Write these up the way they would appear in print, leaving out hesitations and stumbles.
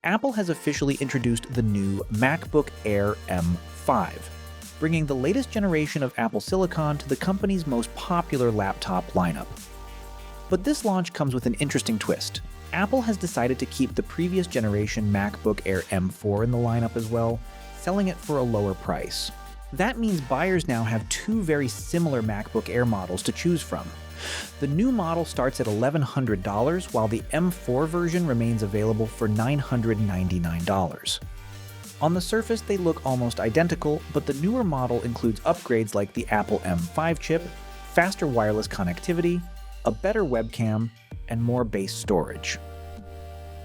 Apple has officially introduced the new MacBook Air M5, bringing the latest generation of Apple Silicon to the company's most popular laptop lineup. But this launch comes with an interesting twist. Apple has decided to keep the previous generation MacBook Air M4 in the lineup as well, selling it for a lower price. That means buyers now have two very similar MacBook Air models to choose from. The new model starts at $1,100, while the M4 version remains available for $999. On the surface, they look almost identical, but the newer model includes upgrades like the Apple M5 chip, faster wireless connectivity, a better webcam, and more base storage.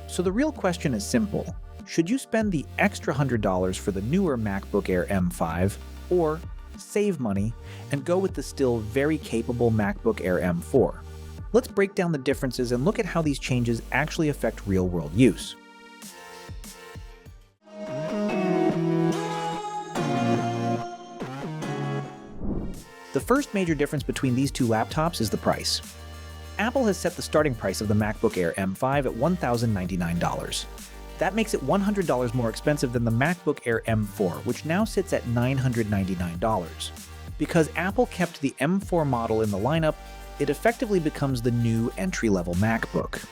So the real question is simple. Should you spend the extra $100 for the newer MacBook Air M5, or save money and go with the still very capable MacBook Air M4? Let's break down the differences and look at how these changes actually affect real-world use. The first major difference between these two laptops is the price. Apple has set the starting price of the MacBook Air M5 at $1,099. That makes it $100 more expensive than the MacBook Air M4, which now sits at $999. Because Apple kept the M4 model in the lineup, it effectively becomes the new entry-level MacBook.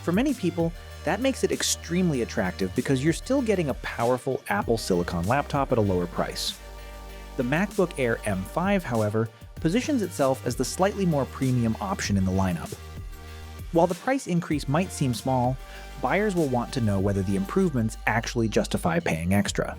For many people, that makes it extremely attractive because you're still getting a powerful Apple Silicon laptop at a lower price. The MacBook Air M5, however, positions itself as the slightly more premium option in the lineup. While the price increase might seem small, buyers will want to know whether the improvements actually justify paying extra.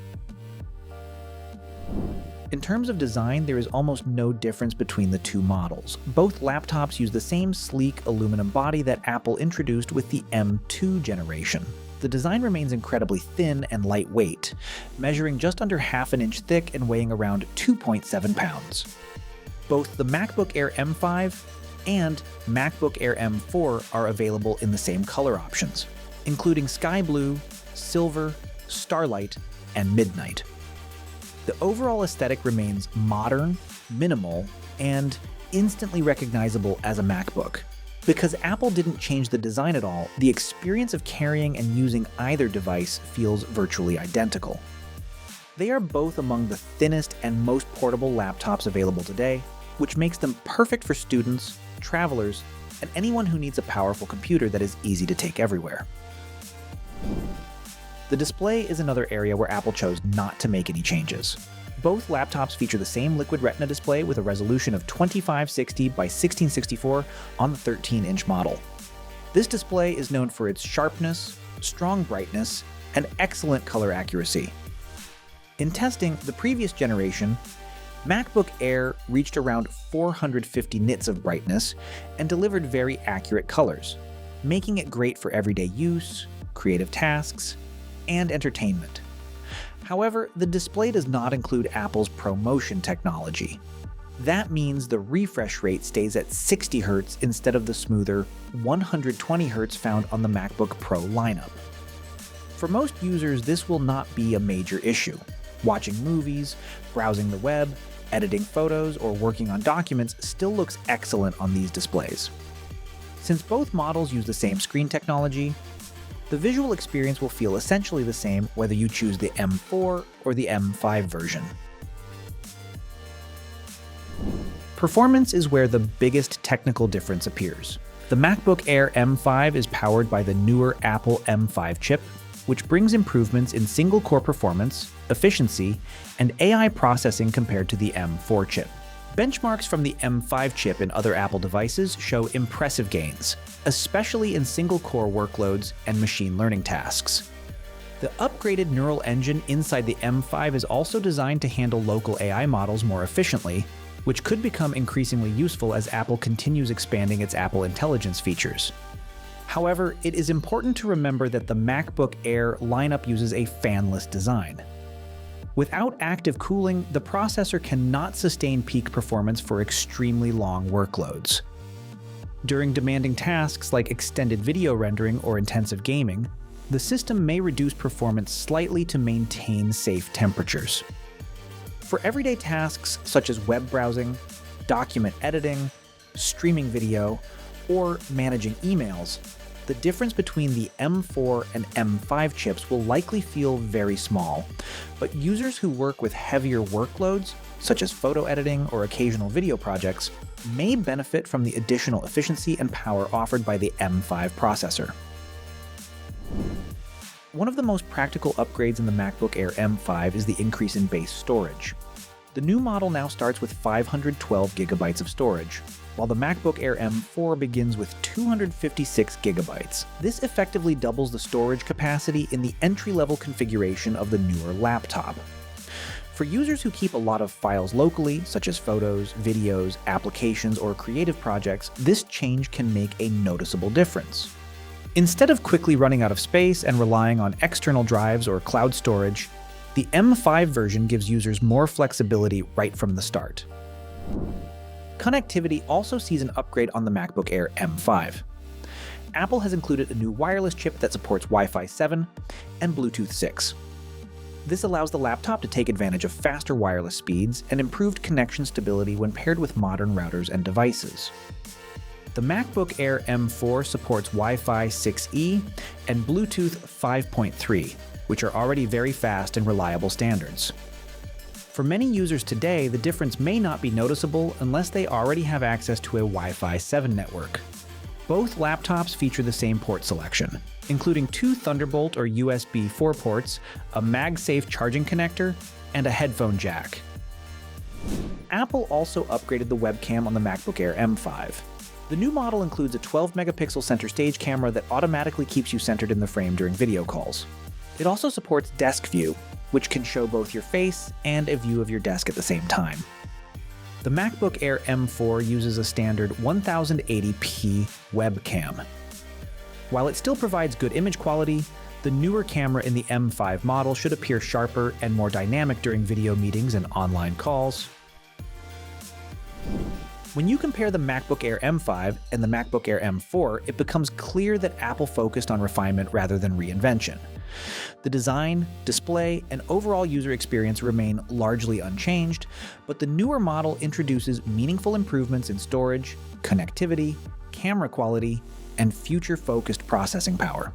In terms of design, there is almost no difference between the two models. Both laptops use the same sleek aluminum body that Apple introduced with the M2 generation. The design remains incredibly thin and lightweight, measuring just under half an inch thick and weighing around 2.7 pounds. Both the MacBook Air M5 and MacBook Air M4 are available in the same color options, including sky blue, silver, starlight, and midnight. The overall aesthetic remains modern, minimal, and instantly recognizable as a MacBook. Because Apple didn't change the design at all, the experience of carrying and using either device feels virtually identical. They are both among the thinnest and most portable laptops available today, which makes them perfect for students, travelers, and anyone who needs a powerful computer that is easy to take everywhere. The display is another area where Apple chose not to make any changes. Both laptops feature the same Liquid Retina display with a resolution of 2560 by 1664 on the 13-inch model. This display is known for its sharpness, strong brightness, and excellent color accuracy. In testing the previous generation, MacBook Air reached around 450 nits of brightness and delivered very accurate colors, making it great for everyday use, creative tasks, and entertainment. However, the display does not include Apple's ProMotion technology. That means the refresh rate stays at 60 Hz instead of the smoother 120 Hz found on the MacBook Pro lineup. For most users, this will not be a major issue. Watching movies, browsing the web, editing photos, or working on documents still looks excellent on these displays. Since both models use the same screen technology, the visual experience will feel essentially the same whether you choose the M4 or the M5 version. Performance is where the biggest technical difference appears. The MacBook Air M5 is powered by the newer Apple M5 chip, which brings improvements in single-core performance, efficiency, and AI processing compared to the M4 chip. Benchmarks from the M5 chip in other Apple devices show impressive gains, especially in single-core workloads and machine learning tasks. The upgraded neural engine inside the M5 is also designed to handle local AI models more efficiently, which could become increasingly useful as Apple continues expanding its Apple Intelligence features. However, it is important to remember that the MacBook Air lineup uses a fanless design. Without active cooling, the processor cannot sustain peak performance for extremely long workloads. During demanding tasks like extended video rendering or intensive gaming, the system may reduce performance slightly to maintain safe temperatures. For everyday tasks such as web browsing, document editing, streaming video, or managing emails, The difference between the M4 and M5 chips will likely feel very small, but users who work with heavier workloads, such as photo editing or occasional video projects, may benefit from the additional efficiency and power offered by the M5 processor. One of the most practical upgrades in the MacBook Air M5 is the increase in base storage. The new model now starts with 512 gigabytes of storage, while the MacBook Air M4 begins with 256 gigabytes. This effectively doubles the storage capacity in the entry-level configuration of the newer laptop. For users who keep a lot of files locally, such as photos, videos, applications, or creative projects, this change can make a noticeable difference. Instead of quickly running out of space and relying on external drives or cloud storage, the M5 version gives users more flexibility right from the start. Connectivity also sees an upgrade on the MacBook Air M5. Apple has included a new wireless chip that supports Wi-Fi 7 and Bluetooth 6. This allows the laptop to take advantage of faster wireless speeds and improved connection stability when paired with modern routers and devices. The MacBook Air M4 supports Wi-Fi 6E and Bluetooth 5.3, which are already very fast and reliable standards. For many users today, the difference may not be noticeable unless they already have access to a Wi-Fi 7 network. Both laptops feature the same port selection, including 2 Thunderbolt or USB 4 ports, a MagSafe charging connector, and a headphone jack. Apple also upgraded the webcam on the MacBook Air M5. The new model includes a 12-megapixel center stage camera that automatically keeps you centered in the frame during video calls. It also supports Desk View, which can show both your face and a view of your desk at the same time. The MacBook Air M4 uses a standard 1080p webcam. While it still provides good image quality, the newer camera in the M5 model should appear sharper and more dynamic during video meetings and online calls. When you compare the MacBook Air M5 and the MacBook Air M4, it becomes clear that Apple focused on refinement rather than reinvention. The design, display, and overall user experience remain largely unchanged, but the newer model introduces meaningful improvements in storage, connectivity, camera quality, and future-focused processing power.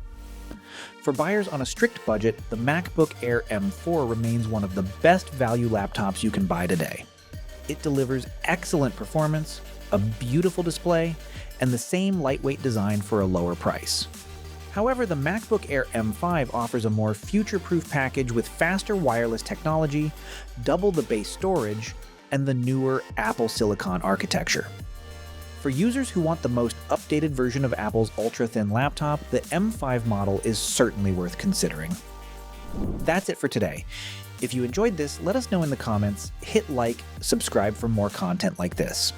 For buyers on a strict budget, the MacBook Air M4 remains one of the best value laptops you can buy today. It delivers excellent performance, a beautiful display, and the same lightweight design for a lower price. However, the MacBook Air M5 offers a more future-proof package with faster wireless technology, double the base storage, and the newer Apple Silicon architecture. For users who want the most updated version of Apple's ultra-thin laptop, the M5 model is certainly worth considering. That's it for today. If you enjoyed this, let us know in the comments, hit like, subscribe for more content like this.